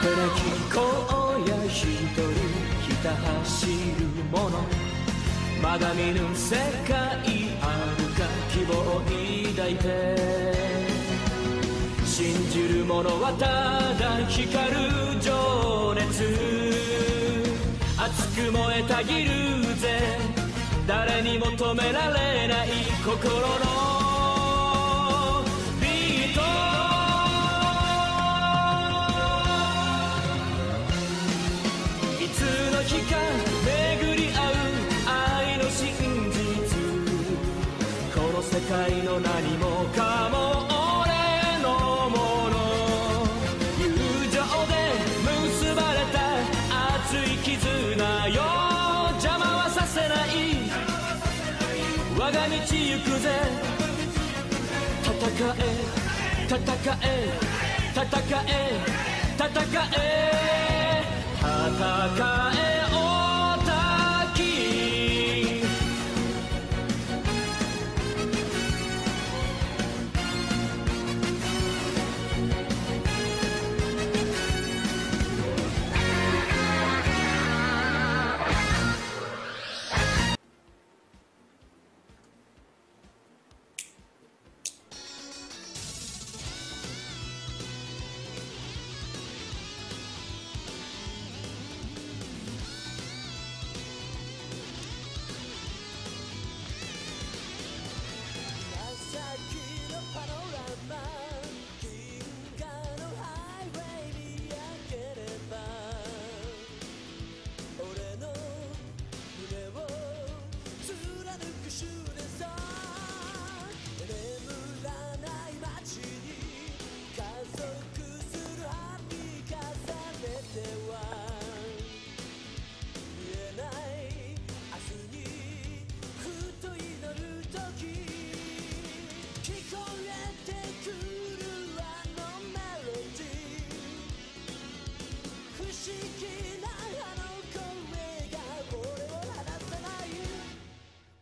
荒野一人ひた走る者まだ見ぬ世界あるか希望を抱いて信じる者はただ光る情熱熱く燃えたぎるぜ誰にも止められない心の世界の何もかも俺のもの友情で結ばれた熱い絆よ邪魔はさせない我が道行くぜ戦え戦え戦え戦え戦え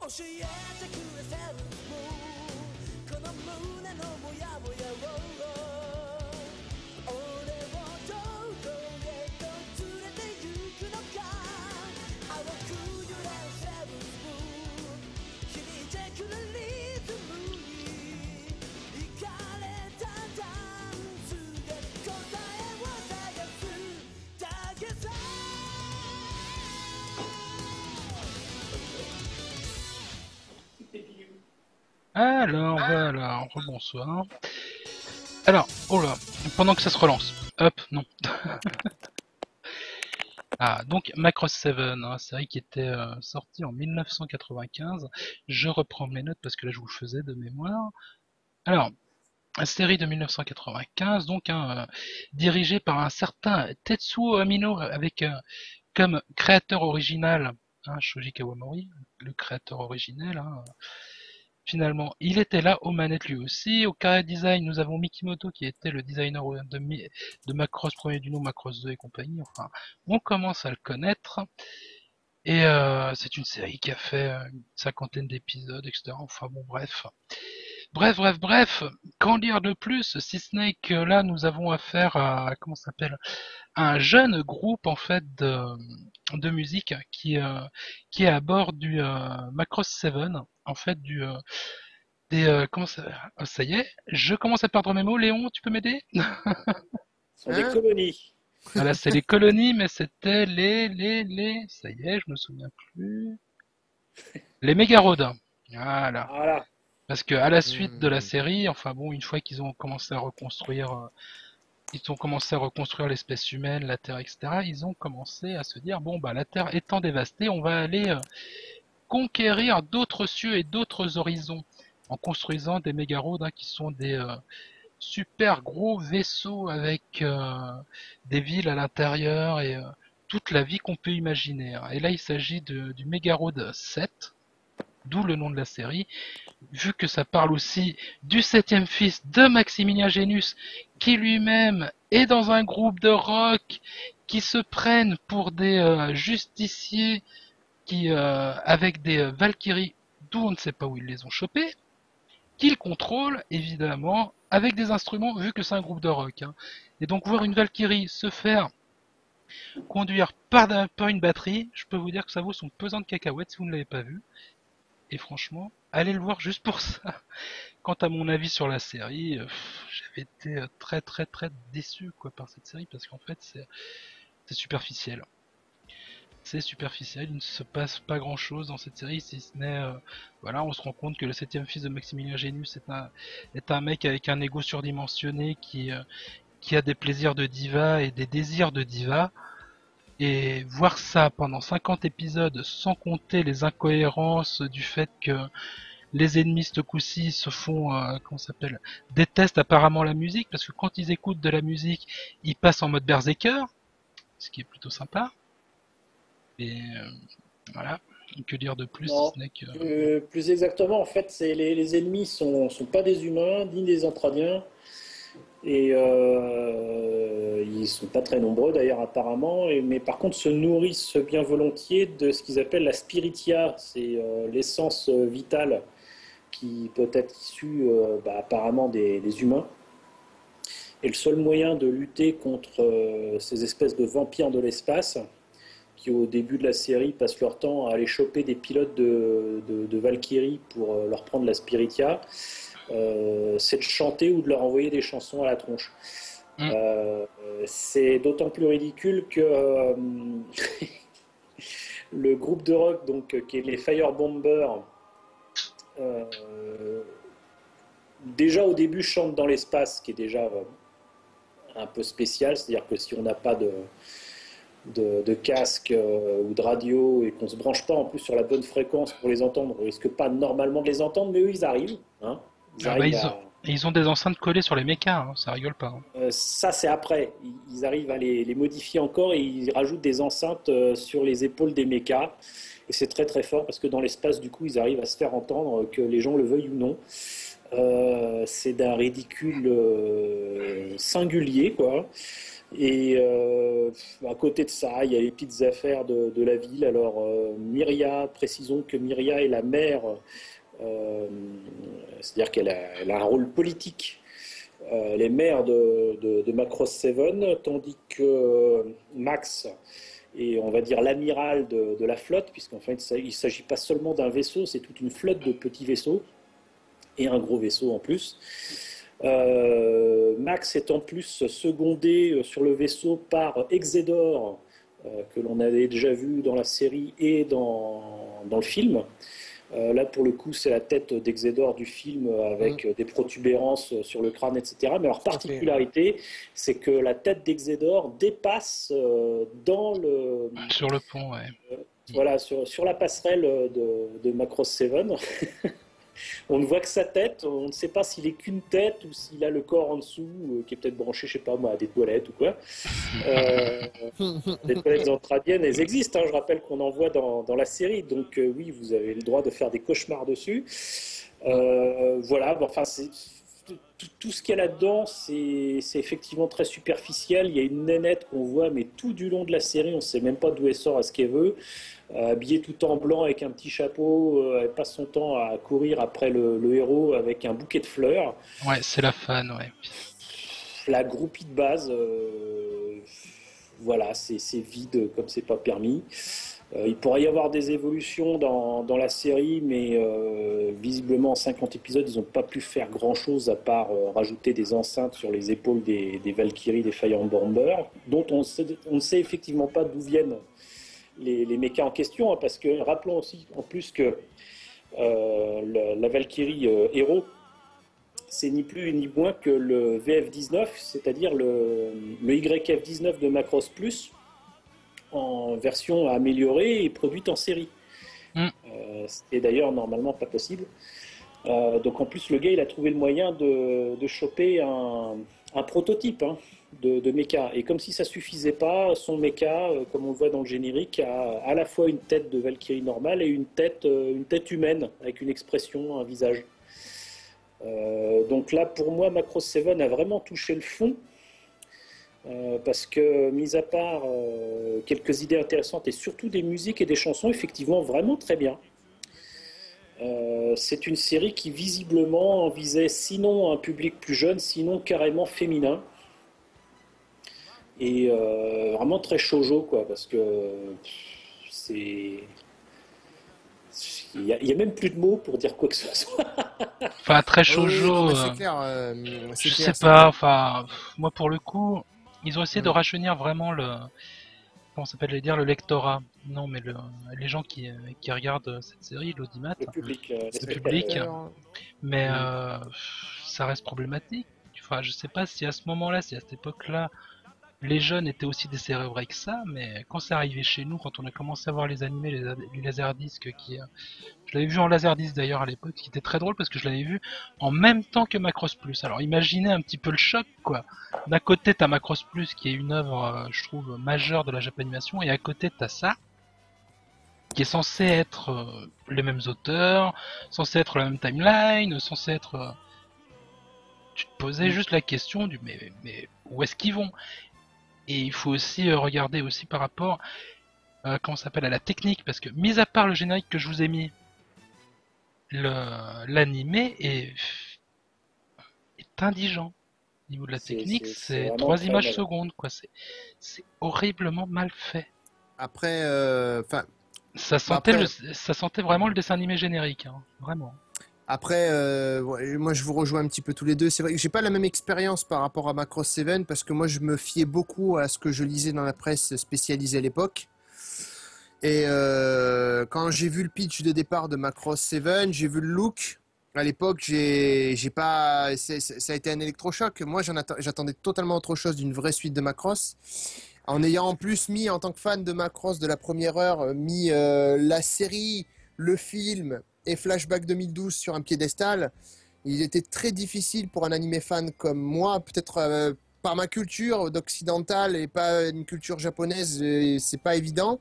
教えてくれセブンスムーンこの胸のモヤモヤを俺をどこへと連れて行くのか淡く揺れるセブンスムーン響いてくるリズムに惹かれたダンスで答えを探すだけさAlors voilà, rebonsoir. Alors, oh là, pendant que ça se relance, hop, non. Ah, donc Macross 7, hein, série qui était sortie en 1995. Je reprends mes notes parce que là je vous le faisais de mémoire. Alors, série de 1995, donc dirigée par un certain Tetsuo Amino avec comme créateur original Shoji Kawamori, le créateur originel. Finalement, il était là aux manettes lui aussi. Au carré design, nous avons Mikimoto qui était le designer de Macross premier du nom, Macross 2 et compagnie. Enfin, on commence à le connaître. Et c'est une série qui a fait une cinquantaine d'épisodes, etc. Enfin bon, bref. Bref. Qu'en dire de plus, si ce n'est que là, nous avons affaire à, comment ça s'appelle, un jeune groupe en fait de musique qui est à bord du Macross 7, en fait comment ça, oh, ça y est, je commence à perdre mes mots. Léon, tu peux m'aider? Ce sont des colonies. Voilà, c'est les colonies, mais c'était ça y est, je me souviens plus. Les Mégarodes. Voilà. Parce que à la suite de la série, enfin bon, une fois qu'ils ont commencé à reconstruire l'espèce humaine, la Terre, etc., ils ont commencé à se dire, bon, bah, la Terre étant dévastée, on va aller conquérir d'autres cieux et d'autres horizons, en construisant des mégarodes qui sont des super gros vaisseaux avec des villes à l'intérieur et toute la vie qu'on peut imaginer. Et là, il s'agit du Mégarode 7, d'où le nom de la série, vu que ça parle aussi du 7e fils de Maximilien Génus, qui lui-même est dans un groupe de rock, qui se prennent pour des justiciers, qui avec des Valkyries, d'où on ne sait pas où ils les ont chopés, qu'il contrôle évidemment avec des instruments vu que c'est un groupe de rock. Hein. Et donc voir une Valkyrie se faire conduire par une batterie, je peux vous dire que ça vaut son pesant de cacahuètes si vous ne l'avez pas vu. Et franchement, allez le voir juste pour ça. Quant à mon avis sur la série, j'avais été très très très déçu quoi par cette série parce qu'en fait c'est superficiel. C'est superficiel, il ne se passe pas grand chose dans cette série si ce n'est voilà, on se rend compte que le septième fils de Maximilien Génus est un mec avec un ego surdimensionné qui a des plaisirs de diva et des désirs de diva. Et voir ça pendant 50 épisodes sans compter les incohérences du fait que les ennemis ce coup-ci se font, comment ça s'appelle, détestent apparemment la musique parce que quand ils écoutent de la musique, ils passent en mode berserker, ce qui est plutôt sympa. Et voilà, que dire de plus si Non, ce n'est que... plus exactement, en fait, les ennemis sont pas des humains, ni des Entradiens, et ils sont pas très nombreux d'ailleurs apparemment, mais par contre se nourrissent bien volontiers de ce qu'ils appellent la spiritia, c'est l'essence vitale qui peut être issue apparemment des humains. Et le seul moyen de lutter contre ces espèces de vampires de l'espace, qui au début de la série passent leur temps à aller choper des pilotes de Valkyrie pour leur prendre la spiritia, c'est de chanter ou de leur envoyer des chansons à la tronche. Euh, c'est d'autant plus ridicule que le groupe de rock, donc, qui est les Firebombers, euh, déjà au début chante dans l'espace, qui est déjà un peu spécial, c'est-à-dire que si on n'a pas de casque ou de radio et qu'on ne se branche pas en plus sur la bonne fréquence pour les entendre, on risque pas normalement de les entendre, mais eux ils arrivent. Hein. Ils Ah bah arrivent à... ils ont des enceintes collées sur les mechas, hein, ça rigole pas. Hein. Ça c'est après, ils arrivent à les modifier encore et ils rajoutent des enceintes sur les épaules des mechas. Et c'est très très fort parce que dans l'espace du coup ils arrivent à se faire entendre que les gens le veuillent ou non. C'est d'un ridicule singulier quoi. Et à côté de ça, il y a les petites affaires de la ville. Alors, Myria, précisons que Myria est la mère, c'est-à-dire elle a un rôle politique. Elle est mère de Macross 7, tandis que Max est, on va dire, l'amiral de la flotte, puisqu'en fait, il ne s'agit pas seulement d'un vaisseau, c'est toute une flotte de petits vaisseaux, et un gros vaisseau en plus. Max est en plus secondé sur le vaisseau par Exedor, que l'on avait déjà vu dans la série et dans le film. Là, pour le coup, c'est la tête d'Exedor du film avec des protubérances sur le crâne, etc. Mais leur particularité, c'est que la tête d'Exedor dépasse dans le... Sur le pont, ouais. Voilà, sur la passerelle de Macross 7. On ne voit que sa tête, on ne sait pas s'il est qu'une tête ou s'il a le corps en dessous, qui est peut-être branché, je sais pas moi, à des toilettes ou quoi. Les toilettes entradiennes, elles existent, hein, je rappelle qu'on en voit dans la série, donc oui, vous avez le droit de faire des cauchemars dessus. Voilà, bon, enfin, tout ce qu'il y a là-dedans, c'est effectivement très superficiel. Il y a une nénette qu'on voit, mais tout du long de la série, on ne sait même pas d'où elle sort, à ce qu'elle veut. Habillée tout en blanc avec un petit chapeau, elle passe son temps à courir après le héros avec un bouquet de fleurs. Ouais, c'est la fan, ouais. La groupie de base, voilà, c'est vide comme c'est pas permis. Il pourrait y avoir des évolutions dans la série, mais visiblement en 50 épisodes, ils n'ont pas pu faire grand-chose à part rajouter des enceintes sur les épaules des Valkyries, des Firebombers, dont on ne sait effectivement pas d'où viennent les mechas en question, hein, parce que rappelons aussi en plus que la Valkyrie héros, c'est ni plus ni moins que le VF-19, c'est-à-dire le YF-19 de Macross Plus, en version améliorée et produite en série. Ce qui est d'ailleurs normalement pas possible. Donc en plus, le gars, il a trouvé le moyen de choper un prototype de mecha. Et comme si ça suffisait pas, son mecha, comme on le voit dans le générique, a à la fois une tête de Valkyrie normale et une tête humaine, avec une expression, un visage. Donc là, pour moi, Macross 7 a vraiment touché le fond. Parce que, mis à part quelques idées intéressantes et surtout des musiques et des chansons, effectivement, vraiment très bien. C'est une série qui visiblement visait sinon un public plus jeune, sinon carrément féminin. Et vraiment très shoujo, quoi, parce que c'est. Il y a même plus de mots pour dire quoi que ce soit. Enfin, très Ah oui, non, shoujo, mais c'est clair, c'est je sais clair, c'est pas, clair. enfin, moi pour le coup, ils ont essayé de Mm. rajeunir vraiment comment ça s'appelle, j'allais dire le lectorat. Non, mais les gens qui regardent cette série, l'audimat, Le public, les le spectateurs. public, Spectateur. mais Mm. ça reste problématique. Enfin, je sais pas si à ce moment-là, si à cette époque-là, les jeunes étaient aussi décérébrés que ça, mais quand c'est arrivé chez nous, quand on a commencé à voir les animés, les laserdiscs je l'avais vu en laserdisc d'ailleurs à l'époque, ce qui était très drôle parce que je l'avais vu en même temps que Macross Plus. Alors imaginez un petit peu le choc, quoi. D'un côté t'as Macross Plus qui est une œuvre, je trouve, majeure de la Japanimation, et à côté t'as ça, qui est censé être les mêmes auteurs, censé être la même timeline, censé être... tu te posais Mm. juste la question du mais où est-ce qu'ils vont? Et il faut aussi regarder aussi par rapport, comment ça s'appelle, à la technique, parce que mis à part le générique que je vous ai mis, l'animé est indigent. Au niveau de la technique, C'est c'est vraiment 3 très images mal. secondes, quoi. C'est horriblement mal fait. Après, enfin, bah Ça sentait vraiment le dessin animé générique, hein. Vraiment. après, ouais, moi je vous rejoins un petit peu tous les deux. C'est vrai que j'ai pas la même expérience par rapport à Macross 7 parce que moi je me fiais beaucoup à ce que je lisais dans la presse spécialisée à l'époque. Et quand j'ai vu le pitch de départ de Macross 7, j'ai vu le look. À l'époque, j'ai pas, ça a été un électrochoc. Moi, j'attendais totalement autre chose d'une vraie suite de Macross. En ayant en plus mis, en tant que fan de Macross de la première heure, mis la série, le film et Flashback 2012 sur un piédestal, il était très difficile pour un animé fan comme moi, peut-être par ma culture d'occidental et pas une culture japonaise, c'est pas évident.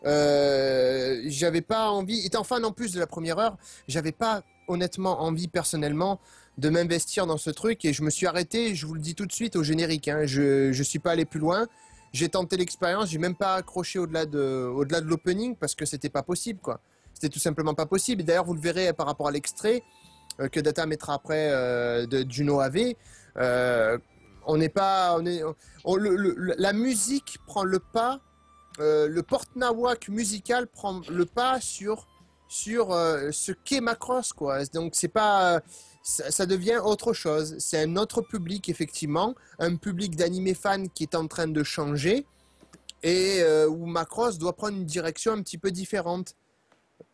J'avais pas envie, étant fan en plus de la première heure, j'avais pas honnêtement envie personnellement de m'investir dans ce truc et je me suis arrêté, je vous le dis tout de suite, au générique, hein. Je suis pas allé plus loin. J'ai tenté l'expérience, j'ai même pas accroché au-delà de l'opening parce que c'était pas possible, quoi. C'était tout simplement pas possible. Et d'ailleurs, vous le verrez par rapport à l'extrait que Data mettra après de Juno AV. Euh, on n'est pas, la musique prend le pas, le porte-nawak musical prend le pas sur ce qu'est Macross, quoi. Donc c'est pas, ça devient autre chose. C'est un autre public, effectivement, un public d'animé fans qui est en train de changer et où Macross doit prendre une direction un petit peu différente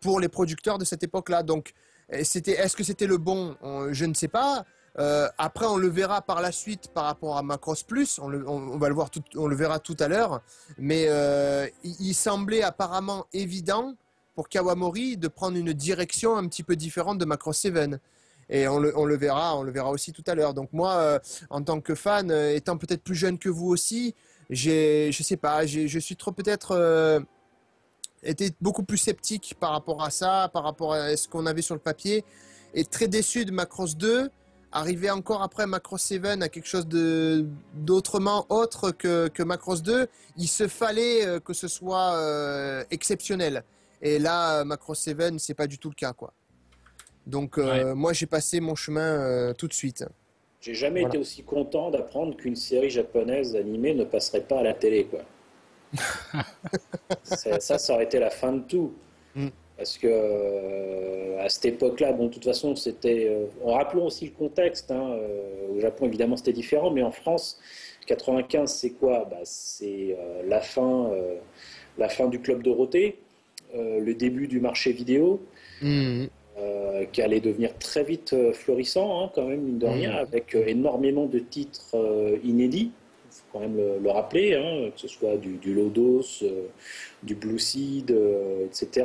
pour les producteurs de cette époque-là. Donc, est-ce que c'était le bon? Je ne sais pas. Après, on le verra par la suite par rapport à Macross Plus. On va le voir, on le verra tout à l'heure. Mais il semblait apparemment évident pour Kawamori de prendre une direction un petit peu différente de Macross 7. Et on le verra aussi tout à l'heure. Donc moi, en tant que fan, étant peut-être plus jeune que vous aussi, je sais pas, je suis trop peut-être était beaucoup plus sceptique par rapport à ça, par rapport à ce qu'on avait sur le papier, et très déçu de Macross 2, arriver encore après Macross 7 à quelque chose d'autrement autre que Macross 2, il se fallait que ce soit exceptionnel. Et là, Macross 7, c'est pas du tout le cas, quoi. Donc Ouais. moi, j'ai passé mon chemin tout de suite. J'ai jamais Voilà. été aussi content d'apprendre qu'une série japonaise animée ne passerait pas à la télé, quoi. Ça aurait été la fin de tout. Mm. Parce que à cette époque-là, bon, de toute façon, c'était. Rappelons aussi le contexte, hein, au Japon, évidemment, c'était différent, mais en France, 95, c'est quoi? Bah, c'est la fin du Club Dorothée, le début du marché vidéo, Mm. qui allait devenir très vite florissant, hein, quand même, mine de rien, Mm. avec énormément de titres inédits. Il faut quand même le rappeler, hein, que ce soit du Lodos, du Blue Seed, etc.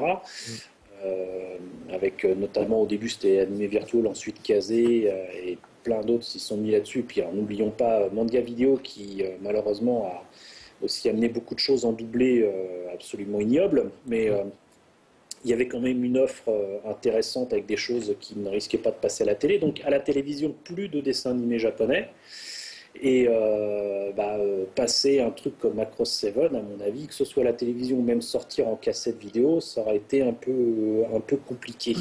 Mm. Avec notamment au début c'était Animé Virtual, ensuite Kazé et plein d'autres s'y sont mis là-dessus. Puis n'oublions pas Manga Vidéo qui malheureusement a aussi amené beaucoup de choses en doublé absolument ignobles. Mais il y avait quand même une offre intéressante avec des choses qui ne risquaient pas de passer à la télé. Donc à la télévision, plus de dessins animés japonais. Et passer un truc comme Macross 7, à mon avis, que ce soit à la télévision ou même sortir en cassette vidéo, ça aurait été un peu compliqué.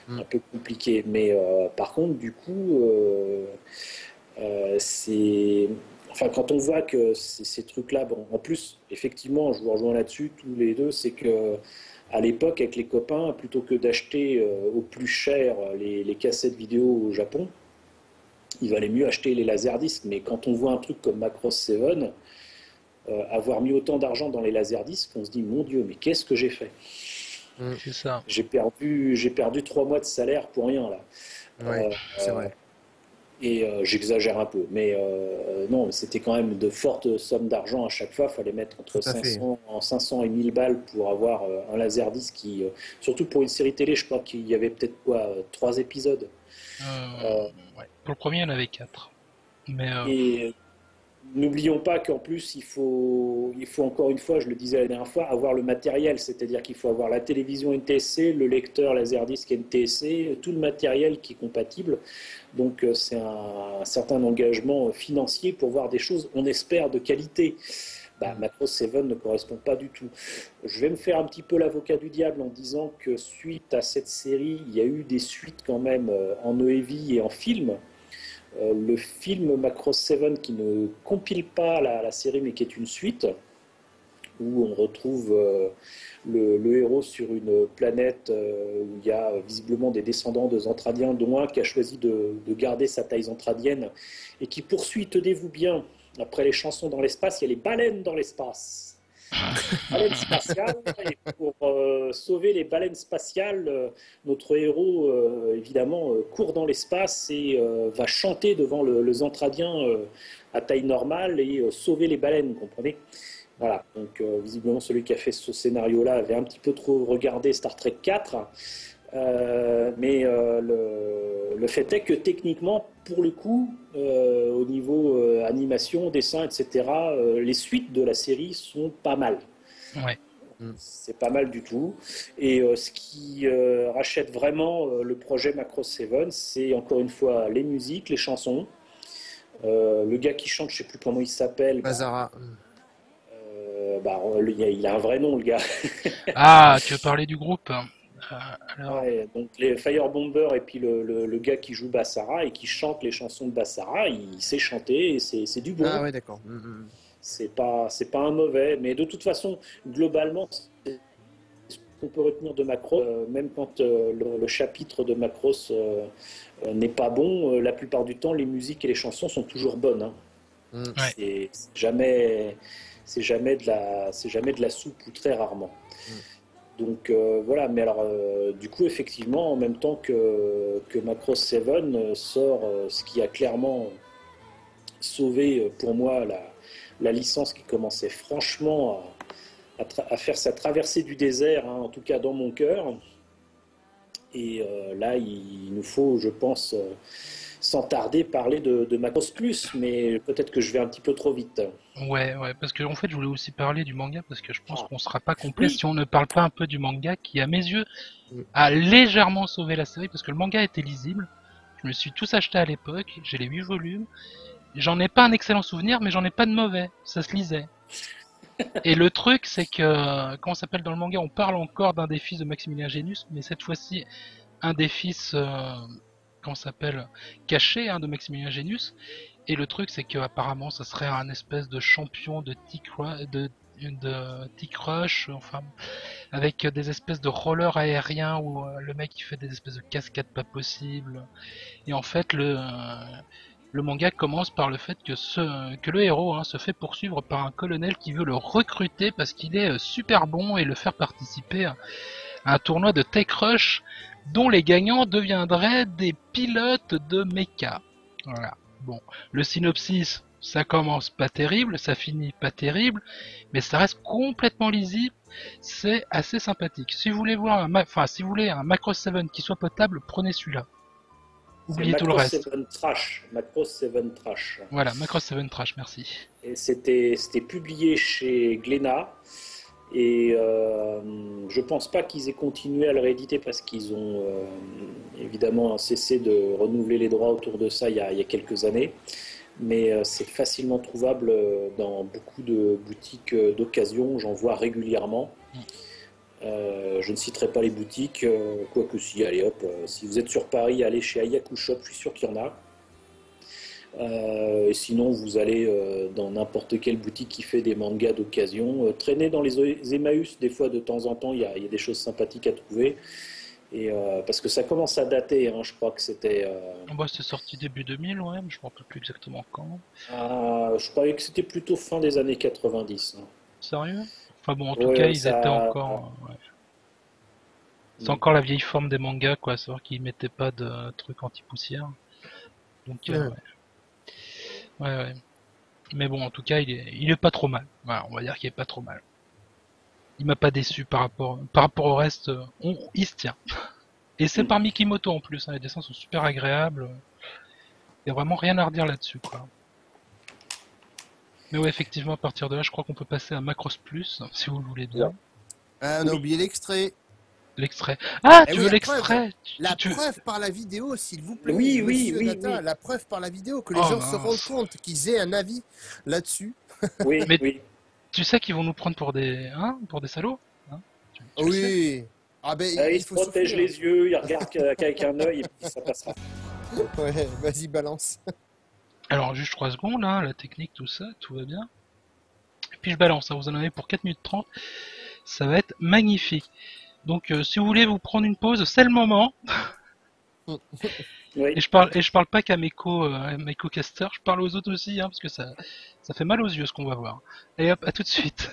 Mm. Un peu compliqué. Mais par contre, du coup, c'est. Enfin, quand on voit que ces trucs-là, bon, en plus, effectivement, je vous rejoins là-dessus, tous les deux, c'est que à l'époque, avec les copains, plutôt que d'acheter au plus cher les cassettes vidéo au Japon, il valait mieux acheter les laserdiscs. Mais quand on voit un truc comme Macross 7, avoir mis autant d'argent dans les laserdiscs, on se dit, mon Dieu, mais qu'est-ce que j'ai fait? C'est ça. J'ai perdu 3 mois de salaire pour rien, là. Ouais, Euh, c'est vrai. et j'exagère un peu, mais non, c'était quand même de fortes sommes d'argent à chaque fois. Il fallait mettre Tout entre à fait. 500 et 1000 balles pour avoir un laserdisc qui, surtout pour une série télé, je crois qu'il y avait peut-être quoi, 3 épisodes. Euh, Ouais. Pour le premier, il y en avait 4. Mais et n'oublions pas qu'en plus, il faut encore une fois, je le disais la dernière fois, avoir le matériel, c'est-à-dire qu'il faut avoir la télévision NTSC, le lecteur Laserdisc NTSC, tout le matériel qui est compatible. Donc c'est un certain engagement financier pour voir des choses, on espère, de qualité. Bah, Macross 7 ne correspond pas du tout. Je vais me faire un petit peu l'avocat du diable en disant que suite à cette série, il y a eu des suites quand même en EEV et en film. Le film Macross 7 qui ne compile pas la série mais qui est une suite, où on retrouve le héros sur une planète où il y a visiblement des descendants de Zentradiens, dont un qui a choisi de garder sa taille zentradienne et qui poursuit, tenez-vous bien, après les chansons dans l'espace, il y a les baleines dans l'espace. Baleines spatiales, et pour sauver les baleines spatiales, notre héros, évidemment, court dans l'espace et va chanter devant le Zentradien à taille normale et sauver les baleines, vous comprenez? Voilà, donc visiblement celui qui a fait ce scénario-là avait un petit peu trop regardé Star Trek 4, mais le fait est que techniquement, pour le coup, au niveau animation, dessin, etc., les suites de la série sont pas mal. ouais. C'est pas mal du tout. Et ce qui rachète vraiment le projet Macross 7, c'est encore une fois les musiques, les chansons. Le gars qui chante, je sais plus comment il s'appelle. Bazara. Il a un vrai nom, le gars. Ah, tu veux parler du groupe? Alors, Ouais, donc les Firebomber et puis le gars qui joue Bassara et qui chante les chansons de Bassara, il sait chanter et c'est du bon. Ah ouais, d'accord. C'est pas un mauvais, mais de toute façon, globalement, c'est ce qu'on peut retenir de Macross, même quand le chapitre de Macross n'est pas bon, la plupart du temps, les musiques et les chansons sont toujours bonnes. Hein. ouais. C'est jamais c'est jamais de la soupe ou très rarement. Donc voilà, mais alors du coup effectivement en même temps que Macross 7 sort ce qui a clairement sauvé pour moi la licence qui commençait franchement à faire sa traversée du désert, hein, en tout cas dans mon cœur. Et là il nous faut, je pense, sans tarder parler de Macross Plus, mais peut-être que je vais un petit peu trop vite. Ouais, parce que en fait, je voulais aussi parler du manga parce que je pense Ah, qu'on sera pas complet oui, si on ne parle pas un peu du manga qui, à mes yeux, Mm. a légèrement sauvé la série parce que le manga était lisible. Je me suis tous acheté à l'époque, j'ai les 8 volumes. J'en ai pas un excellent souvenir, mais j'en ai pas de mauvais. Ça se lisait. Et le truc, c'est que, comment ça s'appelle dans le manga, on parle encore d'un des fils de Maximilien Génus, mais cette fois-ci, un des fils, comment ça s'appelle, caché, hein, de Maximilien Génus. Et le truc, c'est que apparemment, ça serait un espèce de champion de T-Crush, enfin, avec des espèces de rollers aériens où le mec il fait des espèces de cascades pas possibles. Et en fait, le manga commence par le fait que le héros, hein, se fait poursuivre par un colonel qui veut le recruter parce qu'il est super bon et le faire participer à un tournoi de Tech Rush dont les gagnants deviendraient des pilotes de mecha. Voilà. Bon, le synopsis, ça commence pas terrible, ça finit pas terrible, mais ça reste complètement lisible. C'est assez sympathique. Si vous voulez voir si vous voulez un Macross 7 qui soit potable, prenez celui-là. c'est Oubliez tout le Macross reste. 7 Trash. Macross 7 Trash. Voilà, Macross 7 Trash, merci. Et c'était publié chez Glénat. Et je pense pas qu'ils aient continué à le rééditer parce qu'ils ont évidemment cessé de renouveler les droits autour de ça il y a quelques années. mais c'est facilement trouvable dans beaucoup de boutiques d'occasion. J'en vois régulièrement. Je ne citerai pas les boutiques, quoique si, allez hop, si vous êtes sur Paris, allez chez Ayaku Shop, je suis sûr qu'il y en a. Et sinon, vous allez dans n'importe quelle boutique qui fait des mangas d'occasion. Traînez dans les Emmaüs, des fois, de temps en temps, il y a des choses sympathiques à trouver. Et, parce que ça commence à dater, hein, je crois que c'était... Bah, c'est sorti début 2000, ouais, mais je me rappelle plus exactement quand. je croyais que c'était plutôt fin des années 90. Hein. Sérieux? Enfin bon, en tout Ouais, cas, ouais, ils étaient encore... ouais. C'est encore la vieille forme des mangas, quoi, savoir qu'ils mettaient pas de trucs anti-poussière. Donc, Ouais. ouais. Mais bon, en tout cas, il est pas trop mal. Voilà, on va dire qu'il est pas trop mal. Il m'a pas déçu par rapport au reste. Il se tient. Et c'est par Mikimoto en plus. Hein, les dessins sont super agréables. Il y a vraiment rien à redire là-dessus, quoi. Mais ouais, effectivement, à partir de là, je crois qu'on peut passer à Macross Plus, si vous le voulez bien. Ah, on a oublié l'extrait. L'extrait. Ah, Eh tu oui, veux la preuve. l'extrait? La preuve par la vidéo, s'il vous plaît. Oui, Monsieur oui, Nata, oui. la preuve par la vidéo, que les Oh, gens se rendent mince. compte, qu'ils aient un avis là-dessus. Oui, Mais- oui. Tu sais qu'ils vont nous prendre pour des salauds, hein? Tu le sais. Oui. Ah ben, Il il se faut protège souffrir. les yeux, il regarde qu'avec un œil et puis ça passera. Ouais, vas-y, balance. Alors, juste 3 secondes, là, la technique, tout ça, tout va bien. Et puis je balance, hein, vous en avez pour 4 minutes 30. Ça va être magnifique. Donc, si vous voulez vous prendre une pause, c'est le moment. Oui. Et je parle pas qu'à mes co-casters, je parle aux autres aussi, hein, parce que ça fait mal aux yeux ce qu'on va voir. Et hop, à tout de suite.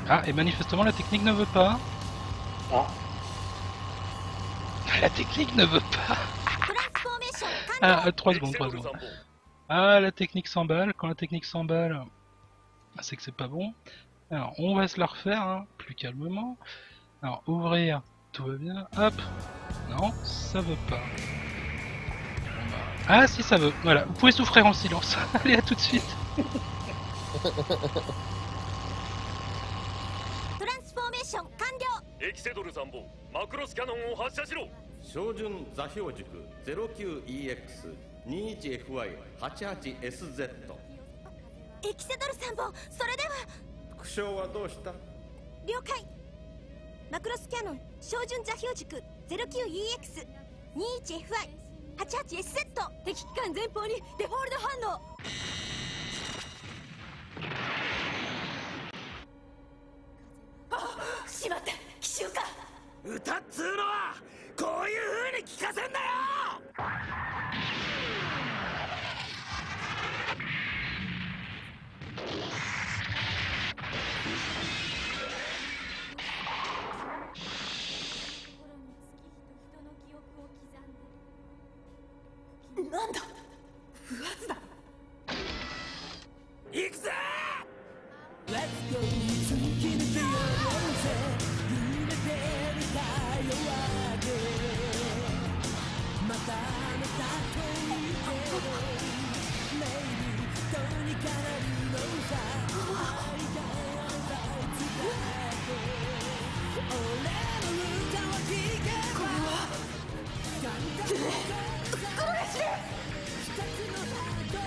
Ah, et manifestement la technique ne veut pas. Ah, La technique ne veut pas. Ah, 3 secondes, 3 secondes. Ah, la technique s'emballe. Quand la technique s'emballe, c'est que c'est pas bon. Alors, on va se la refaire, hein, plus calmement. Alors, ouvrir, tout va bien. Hop. Non, ça veut pas. Bon, bah... Ah, si, ça veut. Voilà, vous pouvez souffrir en silence. Allez, à tout de suite. トランスフォーメーション完了。エキセドル参謀マクロスキャノンを発射しろ。照準座標軸 09EX21FY88SZ エキセドル参謀、それでは副将はどうした？了解。マクロスキャノン照準座標軸 09EX21FY88SZ 敵機関前方にデフォルト反応。あ、しまった、奇襲か。歌っつうのはこういう風に聞かせんだよ。なんだ、不発だ。行くぜ。 Let's go 突き抜けようぜ夢で見た夜明けまたまた遠いけど Maybe どうにかなるのさ愛があいつだけ俺の歌を聴けばこれは袋が死ぬ。二つのハートを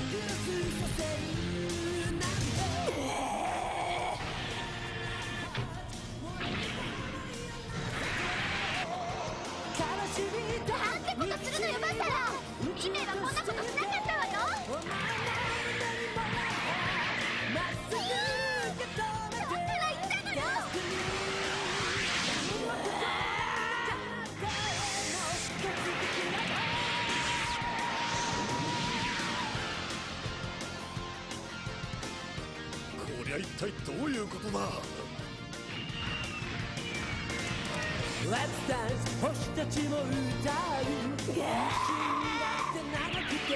クロスさせるなんてなんてことするのよバッタラ。姫はこんなことしなかったわよ。だから言ったのよ。こりゃ一体どういうことだ。 Let's dance 星たちも歌う死んだって長くて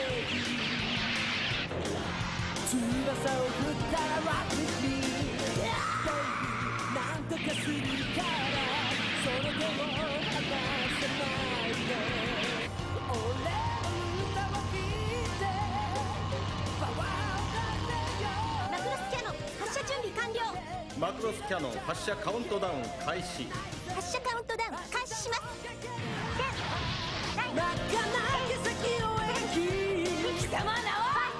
翼を振ったら Rock with me Baby なんとかするからその手を離さないで俺の歌を聴いてパワーを出せよマクロスキャノン発射準備完マクロスキャノン発射カウントダウン開始。発射カウントダウン開始します。真っ赤な奇跡を描き貴様名は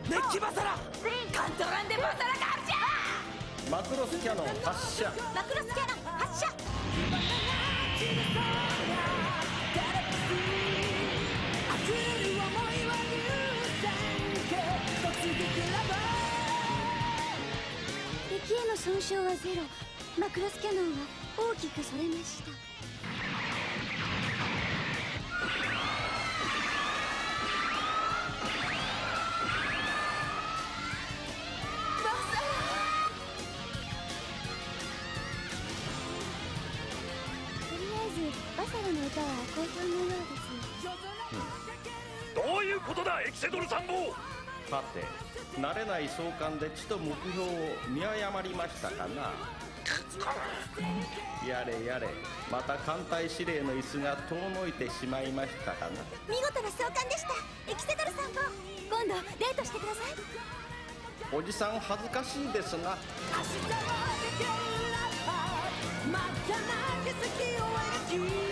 熱気バサラカントランデバサラカルチャマクロスキャノン発射。マクロスキャノン発射。溢れる想いは流線形突撃ラバ敵への損傷はゼロ。マクロスキャノンは大きくそれました。とりあえずバサラの歌は好評のようです。どういうことだエキセドル参謀。さて慣れない召喚で地と目標を見誤りましたかな。やれやれまた艦隊司令の椅子が遠のいてしまいましたかな。見事な召喚でした。エキセドルさんも今度デートしてください。おじさん恥ずかしいですが。明日はできるラバ真っ赤な奇跡を描き